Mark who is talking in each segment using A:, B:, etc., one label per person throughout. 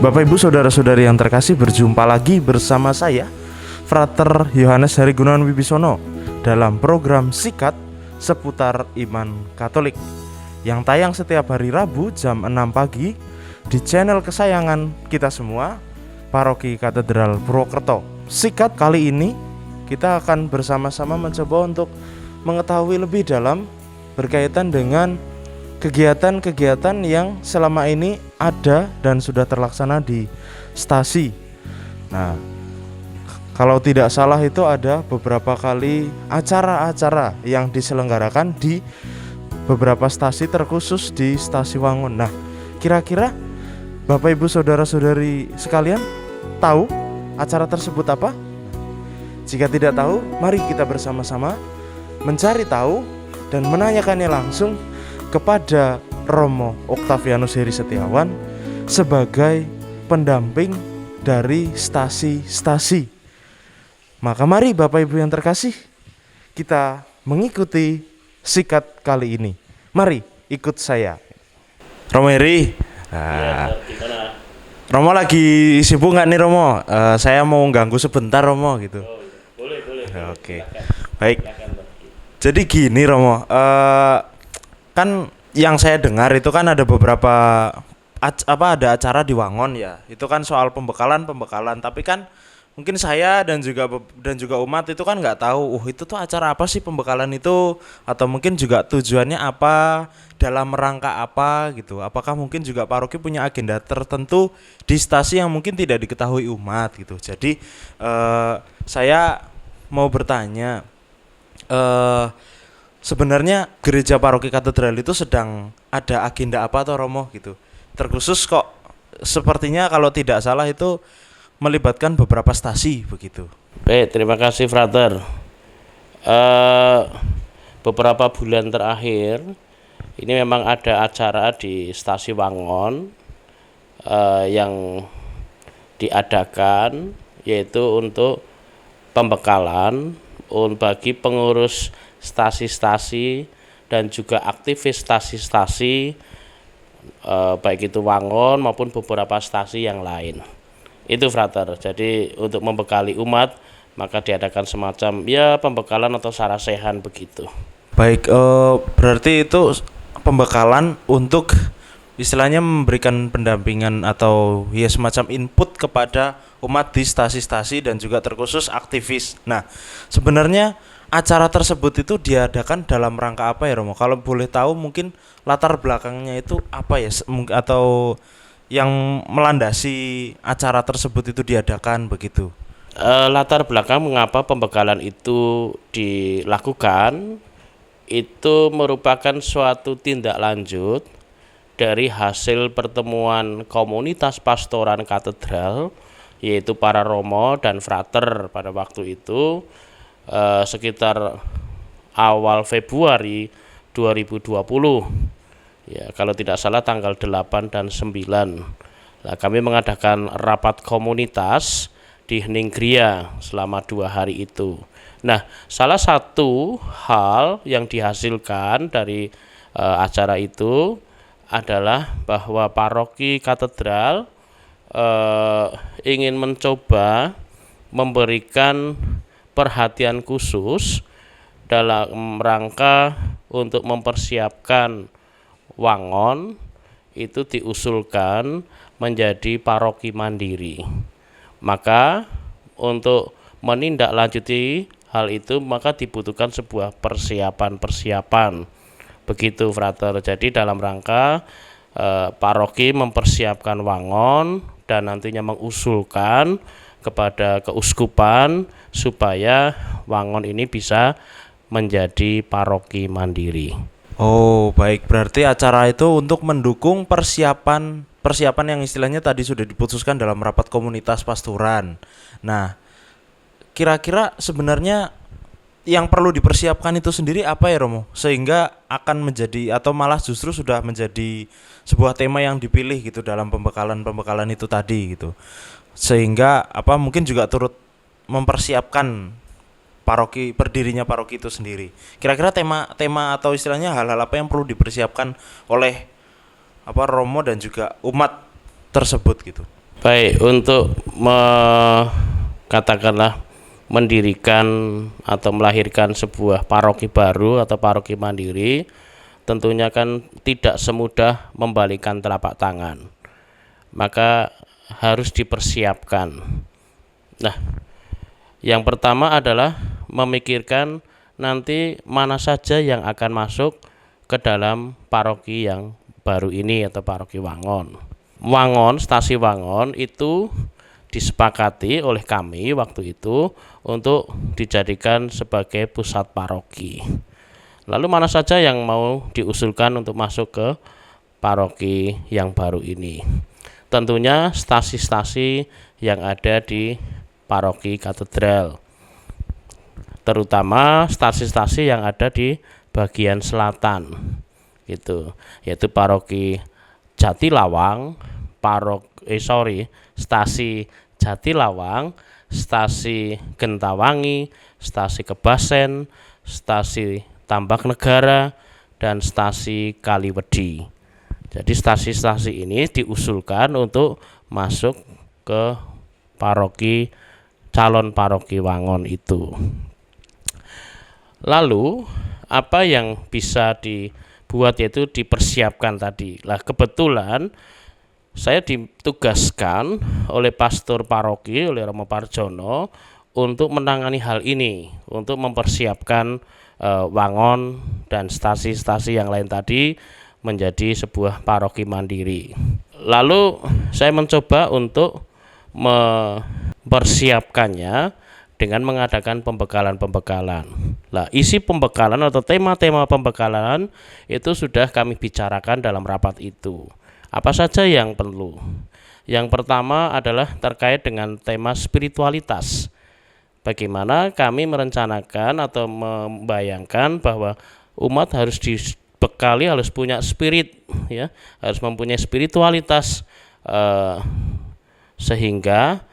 A: Bapak Ibu saudara-saudari yang terkasih, berjumpa lagi bersama saya Frater Yohanes Heri Gunawan Wibisono dalam program Sikat seputar iman Katolik yang tayang setiap hari Rabu jam 6 pagi di channel kesayangan kita semua, Paroki Katedral Purwokerto. Sikat kali ini kita akan bersama-sama mencoba untuk mengetahui lebih dalam berkaitan dengan kegiatan-kegiatan yang selama ini ada dan sudah terlaksana di stasi. Nah, kalau tidak salah itu ada beberapa kali acara-acara yang diselenggarakan di beberapa stasi, terkhusus di Stasi Wangon. Nah, kira-kira Bapak Ibu saudara-saudari sekalian tahu acara tersebut apa? Jika tidak tahu, mari kita bersama-sama mencari tahu dan menanyakannya langsung kepada Romo Oktavianus Heri Setiawan sebagai pendamping dari stasi-stasi. Maka mari Bapak Ibu yang terkasih, kita mengikuti sikat kali ini. Mari ikut saya. Romo Heri. Nah, Romo lagi sibuk nggak nih Romo? Saya mau ganggu sebentar Romo gitu.
B: Boleh.
A: Oke. Baik. Jadi gini Romo, kan yang saya dengar itu kan ada beberapa ada acara di Wangon ya. Itu kan soal pembekalan, tapi kan mungkin saya dan juga umat itu kan nggak tahu, itu tuh acara apa sih pembekalan itu, atau mungkin juga tujuannya apa, dalam rangka apa gitu. Apakah mungkin juga paroki punya agenda tertentu di stasi yang mungkin tidak diketahui umat gitu. Jadi saya mau bertanya, sebenarnya gereja paroki katedral itu sedang ada agenda apa atau Romo gitu. Terkhusus kok sepertinya kalau tidak salah itu melibatkan beberapa stasi begitu.
B: Baik, terima kasih Frater. Beberapa bulan terakhir ini memang ada acara di Stasi Wangon yang diadakan, yaitu untuk pembekalan bagi pengurus stasi-stasi dan juga aktivis stasi-stasi, baik itu Wangon maupun beberapa stasi yang lain. Itu Frater. Jadi untuk membekali umat maka diadakan semacam pembekalan atau sarasehan begitu.
A: Baik, berarti itu pembekalan untuk istilahnya memberikan pendampingan atau semacam input kepada umat di stasi-stasi dan juga terkhusus aktivis. Nah, sebenarnya acara tersebut itu diadakan dalam rangka apa ya Romo? Kalau boleh tahu mungkin latar belakangnya itu apa ya, atau yang melandasi acara tersebut itu diadakan begitu.
B: Latar belakang mengapa pembekalan itu dilakukan itu merupakan suatu tindak lanjut dari hasil pertemuan komunitas pastoran katedral, yaitu para romo dan frater pada waktu itu, sekitar awal Februari 2020. Ya, kalau tidak salah tanggal 8 dan 9. Nah, kami mengadakan rapat komunitas di Heninggria selama 2 hari itu. Nah, salah satu hal yang dihasilkan dari acara itu adalah bahwa paroki katedral ingin mencoba memberikan perhatian khusus dalam rangka untuk mempersiapkan Wangon itu diusulkan menjadi paroki mandiri. Maka untuk menindaklanjuti hal itu maka dibutuhkan sebuah persiapan. Begitu Frater. Jadi dalam rangka paroki mempersiapkan Wangon dan nantinya mengusulkan kepada keuskupan supaya Wangon ini bisa menjadi paroki mandiri.
A: Oh, baik, berarti acara itu untuk mendukung persiapan yang istilahnya tadi sudah diputuskan dalam rapat komunitas pastoran. Nah, kira-kira sebenarnya yang perlu dipersiapkan itu sendiri apa ya Romo? Sehingga akan menjadi atau malah justru sudah menjadi sebuah tema yang dipilih gitu dalam pembekalan itu tadi gitu. Sehingga mungkin juga turut mempersiapkan berdirinya paroki itu sendiri. Kira-kira tema atau istilahnya hal-hal apa yang perlu dipersiapkan oleh Romo dan juga umat tersebut gitu.
B: Baik, untuk katakanlah mendirikan atau melahirkan sebuah paroki baru atau paroki mandiri, tentunya kan tidak semudah membalikan telapak tangan. Maka harus dipersiapkan. Nah, yang pertama adalah memikirkan nanti mana saja yang akan masuk ke dalam paroki yang baru ini atau paroki Wangon. Stasi Wangon itu disepakati oleh kami waktu itu untuk dijadikan sebagai pusat paroki. Lalu mana saja yang mau diusulkan untuk masuk ke paroki yang baru ini? Tentunya stasi-stasi yang ada di paroki katedral, terutama stasi-stasi yang ada di bagian selatan, gitu, yaitu paroki Jatilawang, stasi Jatilawang, stasi Gentawangi, stasi Kebasen, stasi Tambak Negara, dan stasi Kaliwedi. Jadi stasi-stasi ini diusulkan untuk masuk ke calon paroki Wangon itu. Lalu apa yang bisa dibuat, yaitu dipersiapkan tadi. Lah kebetulan saya ditugaskan oleh pastor paroki, oleh Romo Parjono, untuk menangani hal ini, untuk mempersiapkan Wangon dan stasi-stasi yang lain tadi menjadi sebuah paroki mandiri. Lalu saya mencoba untuk mempersiapkannya dengan mengadakan pembekalan-pembekalan. Nah, isi pembekalan atau tema-tema pembekalan itu sudah kami bicarakan dalam rapat itu. Apa saja yang perlu? Yang pertama adalah terkait dengan tema spiritualitas. Bagaimana kami merencanakan atau membayangkan bahwa umat harus dibekali, harus punya spirit, ya, harus mempunyai spiritualitas, sehingga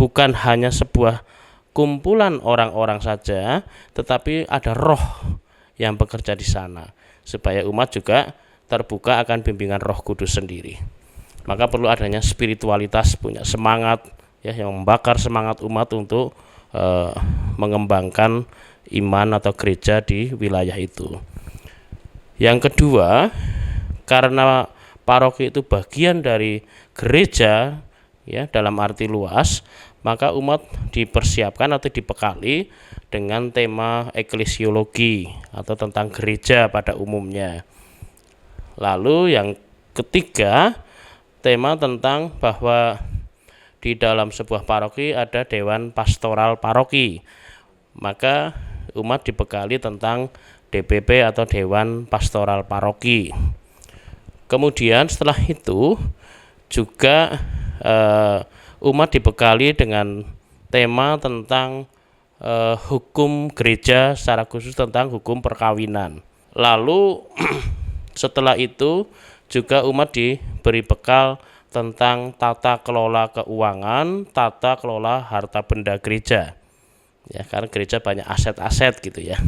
B: bukan hanya sebuah kumpulan orang-orang saja, tetapi ada roh yang bekerja di sana, supaya umat juga terbuka akan bimbingan Roh Kudus sendiri. Maka perlu adanya spiritualitas, punya semangat, ya, yang membakar semangat umat untuk mengembangkan iman atau gereja di wilayah itu. Yang kedua, karena paroki itu bagian dari gereja, ya, dalam arti luas, maka umat dipersiapkan atau dibekali dengan tema eklesiologi atau tentang gereja pada umumnya. Lalu yang ketiga, tema tentang bahwa di dalam sebuah paroki ada dewan pastoral paroki, maka umat dibekali tentang DPP atau dewan pastoral paroki. Kemudian setelah itu juga umat dibekali dengan tema tentang hukum gereja, secara khusus tentang hukum perkawinan. Lalu setelah itu juga umat diberi bekal tentang tata kelola keuangan, tata kelola harta benda gereja, ya, karena gereja banyak aset-aset gitu ya.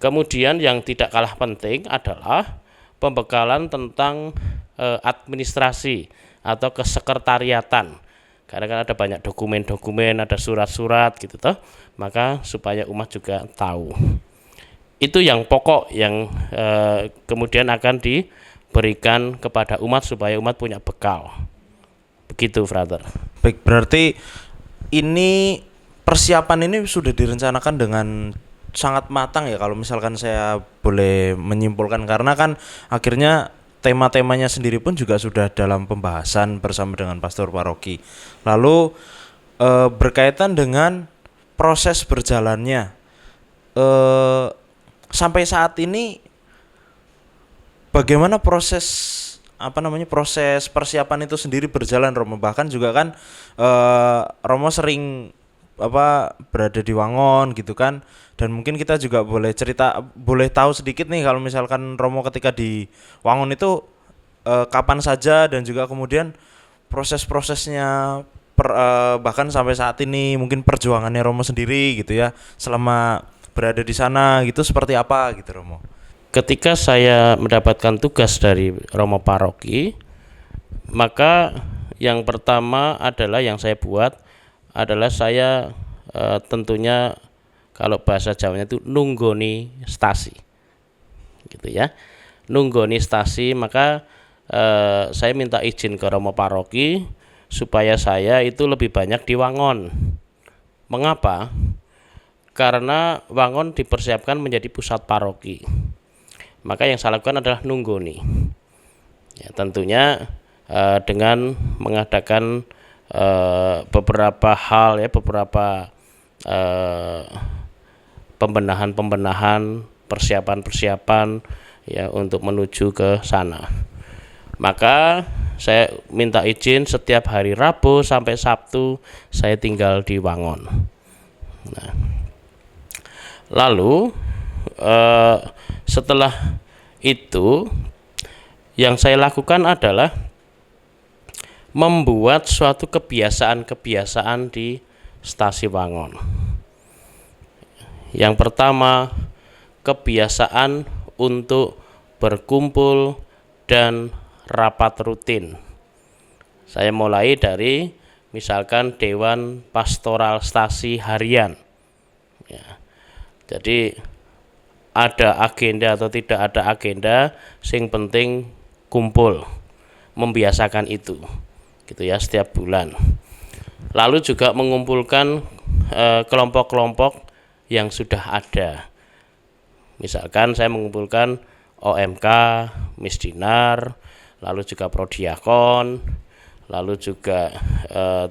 B: Kemudian yang tidak kalah penting adalah pembekalan tentang administrasi atau kesekretariatan, karena kan ada banyak dokumen-dokumen, ada surat-surat gitu toh, maka supaya umat juga tahu. Itu yang pokok yang kemudian akan diberikan kepada umat supaya umat punya bekal. Begitu, Frater.
A: Baik, berarti ini persiapan ini sudah direncanakan dengan sangat matang ya, kalau misalkan saya boleh menyimpulkan, karena kan akhirnya tema-temanya sendiri pun juga sudah dalam pembahasan bersama dengan pastor paroki. Lalu berkaitan dengan proses berjalannya, sampai saat ini bagaimana proses persiapan itu sendiri berjalan, Romo? Bahkan juga kan Romo sering berada di Wangon gitu kan, dan mungkin kita juga boleh tahu sedikit nih, kalau misalkan Romo ketika di Wangon itu kapan saja, dan juga kemudian proses-prosesnya bahkan sampai saat ini, mungkin perjuangannya Romo sendiri gitu ya selama berada di sana gitu, seperti apa gitu, Romo?
B: Ketika saya mendapatkan tugas dari Romo Paroki, Maka yang pertama adalah yang saya buat adalah saya tentunya kalau bahasa Jawanya itu nunggoni stasi, gitu ya. Nunggoni stasi, maka saya minta izin ke Romo Paroki supaya saya itu lebih banyak di Wangon. Mengapa? Karena Wangon dipersiapkan menjadi pusat paroki. Maka yang saya lakukan adalah nunggoni. Ya, tentunya dengan mengadakan beberapa hal ya, beberapa pembenahan, persiapan ya untuk menuju ke sana. Maka saya minta izin setiap hari Rabu sampai Sabtu saya tinggal di Wangon. Nah, lalu setelah itu yang saya lakukan adalah membuat suatu kebiasaan-kebiasaan di stasi Wangon. Yang pertama, kebiasaan untuk berkumpul dan rapat rutin. Saya mulai dari misalkan Dewan Pastoral Stasi Harian ya. Jadi ada agenda atau tidak ada agenda, sing penting kumpul, membiasakan itu gitu ya setiap bulan. Lalu juga mengumpulkan kelompok-kelompok yang sudah ada. Misalkan saya mengumpulkan OMK, Misdinar, lalu juga Prodiakon, lalu juga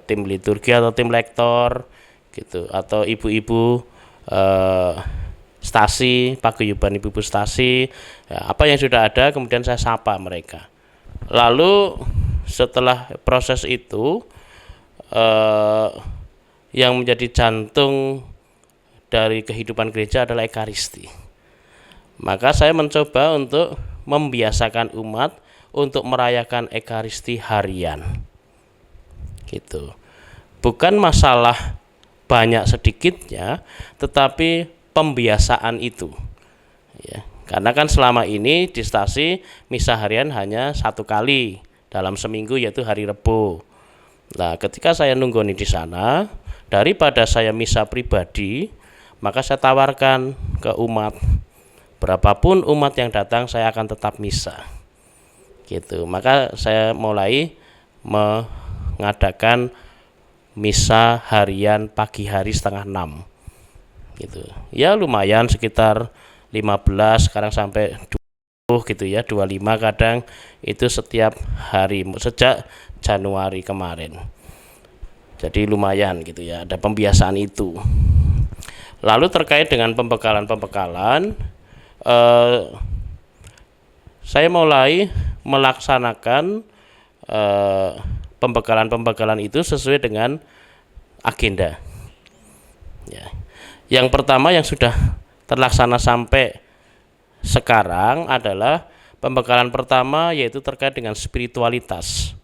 B: tim liturgi atau tim lektor gitu, atau ibu-ibu stasi, paguyuban ibu-ibu stasi ya, apa yang sudah ada kemudian saya sapa mereka. Lalu setelah proses itu yang menjadi jantung dari kehidupan gereja adalah Ekaristi. Maka saya mencoba untuk membiasakan umat untuk merayakan Ekaristi harian. Gitu. Bukan masalah banyak sedikitnya, tetapi pembiasaan itu. Ya, karena kan selama ini di stasi misa harian hanya 1 kali dalam seminggu, yaitu hari Rebo. Nah, ketika saya nunggoni di sana, daripada saya misa pribadi, maka saya tawarkan ke umat, berapapun umat yang datang saya akan tetap misa. Gitu. Maka saya mulai mengadakan misa harian pagi hari 5:30. Gitu. Ya lumayan sekitar 15, sekarang sampai 20 gitu ya, 25 kadang itu setiap hari sejak Januari kemarin. Jadi lumayan gitu ya, ada pembiasaan itu. Lalu terkait dengan pembekalan, saya mulai melaksanakan pembekalan itu sesuai dengan agenda. Ya. Yang pertama yang sudah terlaksana sampai sekarang adalah pembekalan pertama, yaitu terkait dengan spiritualitas.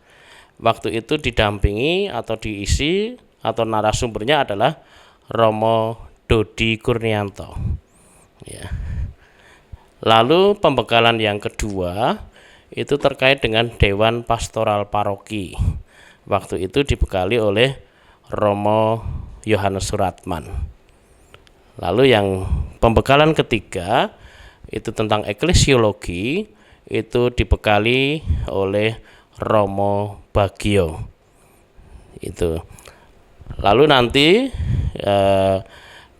B: Waktu itu didampingi atau diisi atau narasumbernya adalah Romo Dodi Kurnianto. Ya. Lalu pembekalan yang kedua itu terkait dengan Dewan Pastoral Paroki. Waktu itu dibekali oleh Romo Yohanes Suratman. Lalu yang pembekalan ketiga itu tentang eklesiologi, itu dibekali oleh Romo Bagio. Itu. Lalu nanti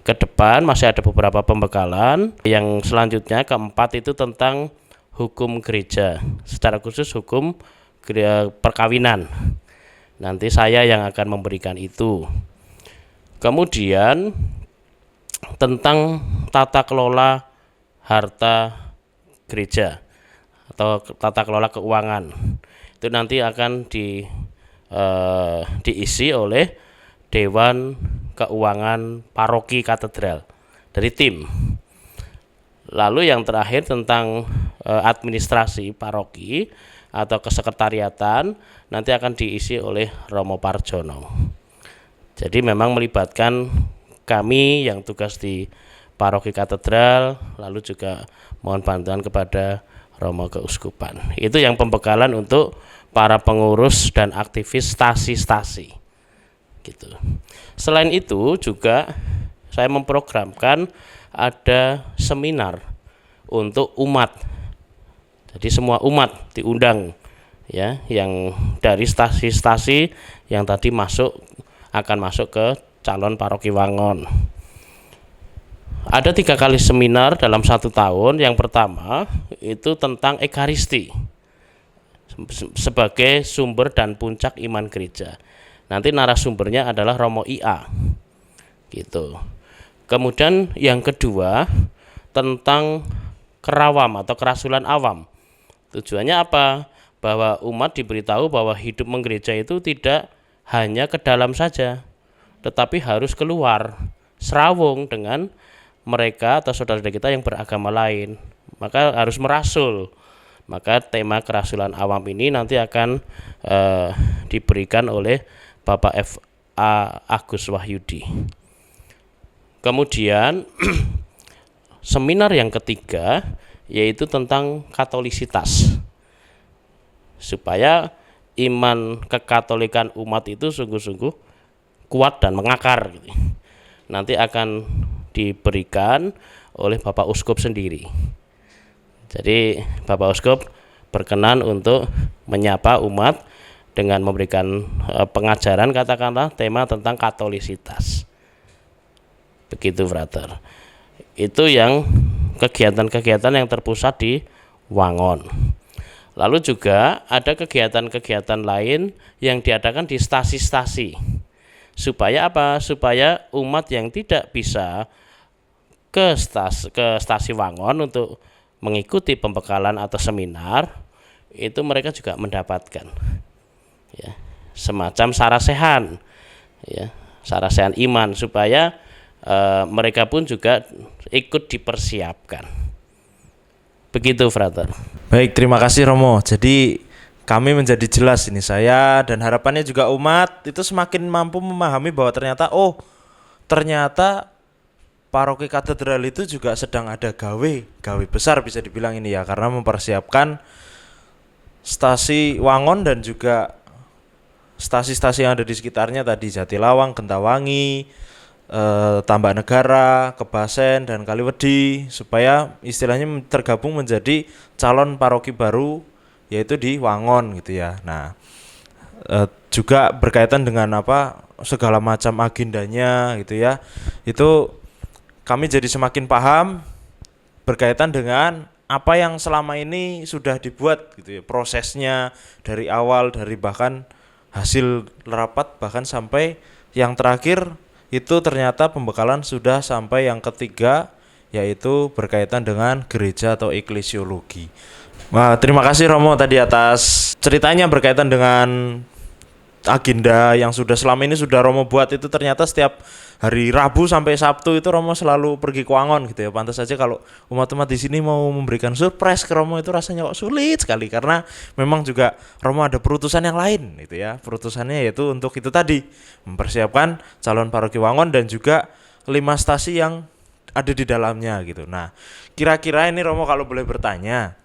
B: ke depan masih ada beberapa pembekalan. Yang selanjutnya keempat itu tentang hukum gereja, secara khusus hukum perkawinan. Nanti saya yang akan memberikan itu. Kemudian tentang tata kelola harta gereja atau tata kelola keuangan, itu nanti akan diisi oleh Dewan Keuangan Paroki Katedral dari tim. Lalu yang terakhir tentang administrasi paroki atau kesekretariatan nanti akan diisi oleh Romo Parjono. Jadi memang melibatkan kami yang tugas di Paroki Katedral, lalu juga mohon bantuan kepada Romo Keuskupan. Itu yang pembekalan untuk para pengurus dan aktivis stasi-stasi gitu. Selain itu juga saya memprogramkan ada seminar untuk umat. Jadi semua umat diundang ya, yang dari stasi-stasi yang tadi akan masuk ke calon paroki Wangon. Ada 3 kali seminar dalam 1 tahun. Yang pertama itu tentang Ekaristi sebagai sumber dan puncak iman gereja. Nanti narasumbernya adalah Romo IA gitu. Kemudian yang kedua tentang kerawam atau kerasulan awam. Tujuannya apa? Bahwa umat diberitahu bahwa hidup menggereja itu tidak hanya ke dalam saja, tetapi harus keluar, serawung dengan mereka atau saudara-saudara kita yang beragama lain. Maka harus merasul. Maka tema kerasulan awam ini nanti akan diberikan oleh Bapak F.A. Agus Wahyudi. Kemudian seminar yang ketiga yaitu tentang katolisitas, supaya iman kekatolikan umat itu sungguh-sungguh kuat dan mengakar gitu. Nanti akan diberikan oleh Bapak Uskup sendiri. Jadi Bapak Uskup berkenan untuk menyapa umat dengan memberikan pengajaran, katakanlah tema tentang katolisitas. Begitu, Frater. Itu yang kegiatan-kegiatan yang terpusat di Wangon. Lalu juga ada kegiatan-kegiatan lain yang diadakan di stasi-stasi. Supaya apa? Supaya umat yang tidak bisa ke stasi Wangon untuk mengikuti pembekalan atau seminar, itu mereka juga mendapatkan ya, semacam sarasehan ya, sarasehan iman, supaya mereka pun juga ikut dipersiapkan. Begitu, Frater.
A: Baik, terima kasih Romo. Jadi kami menjadi jelas ini, saya dan harapannya juga umat itu semakin mampu memahami bahwa ternyata paroki katedral itu juga sedang ada gawe besar bisa dibilang ini ya, karena mempersiapkan stasi Wangon dan juga stasi-stasi yang ada di sekitarnya tadi, Jatilawang, Gentawangi, Tambak Negara, Kebasen, dan Kaliwedi, supaya istilahnya tergabung menjadi calon paroki baru yaitu di Wangon gitu ya. Nah, juga berkaitan dengan segala macam agendanya gitu ya. Itu kami jadi semakin paham berkaitan dengan apa yang selama ini sudah dibuat gitu ya, prosesnya dari awal, dari bahkan hasil rapat, bahkan sampai yang terakhir itu ternyata pembekalan sudah sampai yang ketiga, yaitu berkaitan dengan gereja atau eklesiologi. Wah, terima kasih Romo tadi atas ceritanya berkaitan dengan agenda yang selama ini sudah Romo buat. Itu ternyata setiap hari Rabu sampai Sabtu itu Romo selalu pergi ke Wangon gitu ya. Pantas saja kalau umat-umat di sini mau memberikan surprise ke Romo itu rasanya kok sulit sekali, karena memang juga Romo ada perutusan yang lain gitu ya. Perutusannya yaitu untuk itu tadi, mempersiapkan calon paroki Wangon dan juga 5 stasi yang ada di dalamnya gitu. Nah, kira-kira ini Romo kalau boleh bertanya,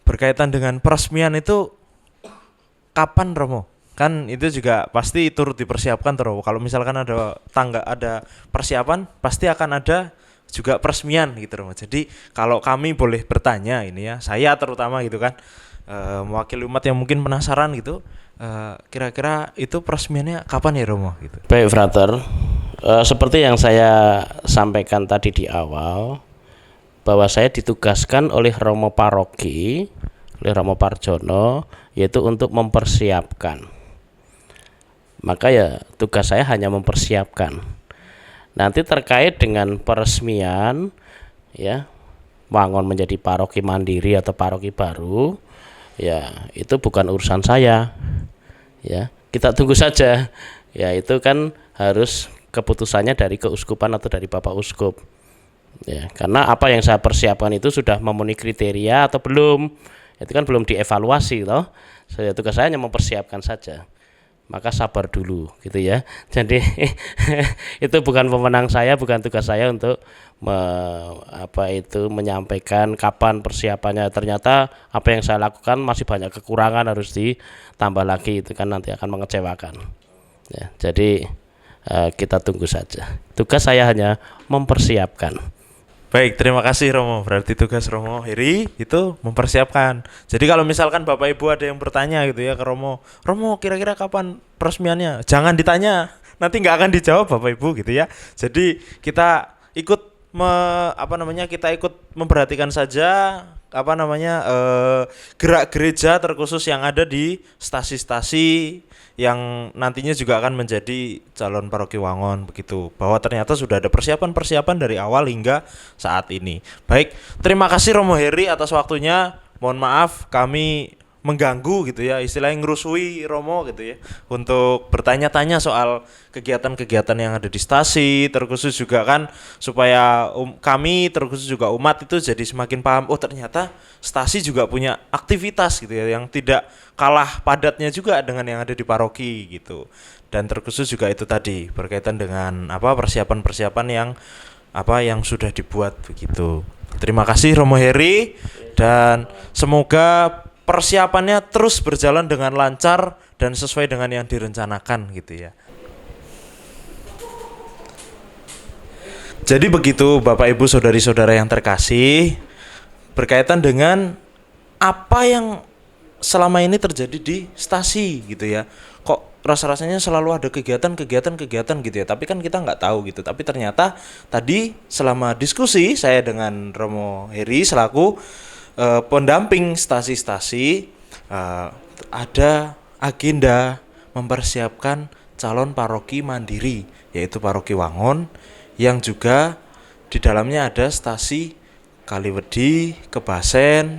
A: berkaitan dengan peresmian itu kapan Romo? Kan itu juga pasti turut dipersiapkan Romo. Kalau misalkan ada persiapan, pasti akan ada juga peresmian gitu Romo. Jadi kalau kami boleh bertanya ini ya, saya terutama gitu kan, mewakili umat yang mungkin penasaran gitu, kira-kira itu peresmiannya kapan ya Romo gitu.
B: Baik, Frater. Seperti yang saya sampaikan tadi di awal, bahwa saya ditugaskan oleh Romo Paroki, oleh Romo Parjono, yaitu untuk mempersiapkan. Maka ya tugas saya hanya mempersiapkan. Nanti terkait dengan peresmian ya, Wangon menjadi paroki mandiri atau paroki baru, ya itu bukan urusan saya. Ya, kita tunggu saja. Ya, itu kan harus keputusannya dari keuskupan atau dari Bapak Uskup. Ya, karena apa yang saya persiapkan itu sudah memenuhi kriteria atau belum, itu kan belum dievaluasi toh. Tugas saya hanya mempersiapkan saja. maka sabar dulu gitu ya. Jadi itu bukan pemenang saya, bukan tugas saya untuk menyampaikan kapan persiapannya. Ternyata apa yang saya lakukan masih banyak kekurangan, harus ditambah lagi, itu kan nanti akan mengecewakan ya. Jadi kita tunggu saja. Tugas saya hanya mempersiapkan.
A: Baik, terima kasih Romo. Berarti tugas Romo Heri itu mempersiapkan. Jadi kalau misalkan Bapak Ibu ada yang bertanya gitu ya ke Romo, Romo kira-kira kapan peresmiannya? Jangan ditanya, nanti nggak akan dijawab Bapak Ibu gitu ya. Jadi kita ikut kita ikut memperhatikan saja gerak gereja terkhusus yang ada di stasi-stasi yang nantinya juga akan menjadi calon paroki Wangon begitu, bahwa ternyata sudah ada persiapan-persiapan dari awal hingga saat ini. Baik, terima kasih Romo Heri atas waktunya. Mohon maaf kami mengganggu gitu ya, istilahnya ngerusui Romo gitu ya, untuk bertanya-tanya soal kegiatan-kegiatan yang ada di stasi, terkhusus juga kan supaya kami terkhusus juga umat itu jadi semakin paham, oh ternyata stasi juga punya aktivitas gitu ya, yang tidak kalah padatnya juga dengan yang ada di paroki gitu. Dan terkhusus juga itu tadi berkaitan dengan persiapan-persiapan yang sudah dibuat begitu. Terima kasih Romo Heri, dan semoga persiapannya terus berjalan dengan lancar dan sesuai dengan yang direncanakan gitu ya. Jadi begitu Bapak Ibu saudari-saudara yang terkasih, berkaitan dengan apa yang selama ini terjadi di stasi gitu ya. Kok rasa-rasanya selalu ada kegiatan gitu ya, tapi kan kita nggak tahu gitu. Tapi ternyata tadi selama diskusi saya dengan Romo Heri selaku pendamping stasi-stasi, ada agenda mempersiapkan calon paroki mandiri, yaitu paroki Wangon, yang juga di dalamnya ada stasi Kaliwedi, Kebasen,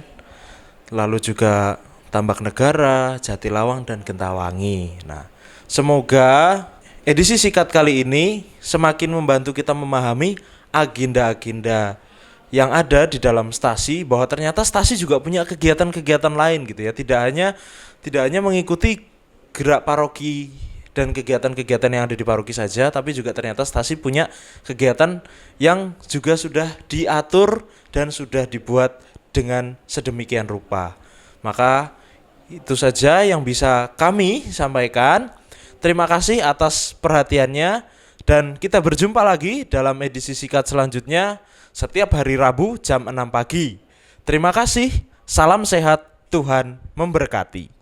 A: lalu juga Tambak Negara, Jatilawang, dan Gentawangi. Nah, semoga edisi sikat kali ini semakin membantu kita memahami agenda-agenda yang ada di dalam stasi, bahwa ternyata stasi juga punya kegiatan-kegiatan lain gitu ya. Tidak hanya mengikuti gerak paroki dan kegiatan-kegiatan yang ada di paroki saja, tapi juga ternyata stasi punya kegiatan yang juga sudah diatur dan sudah dibuat dengan sedemikian rupa. Maka itu saja yang bisa kami sampaikan. Terima kasih atas perhatiannya, dan kita berjumpa lagi dalam edisi sikat selanjutnya setiap hari Rabu jam 6 pagi. Terima kasih, salam sehat, Tuhan memberkati.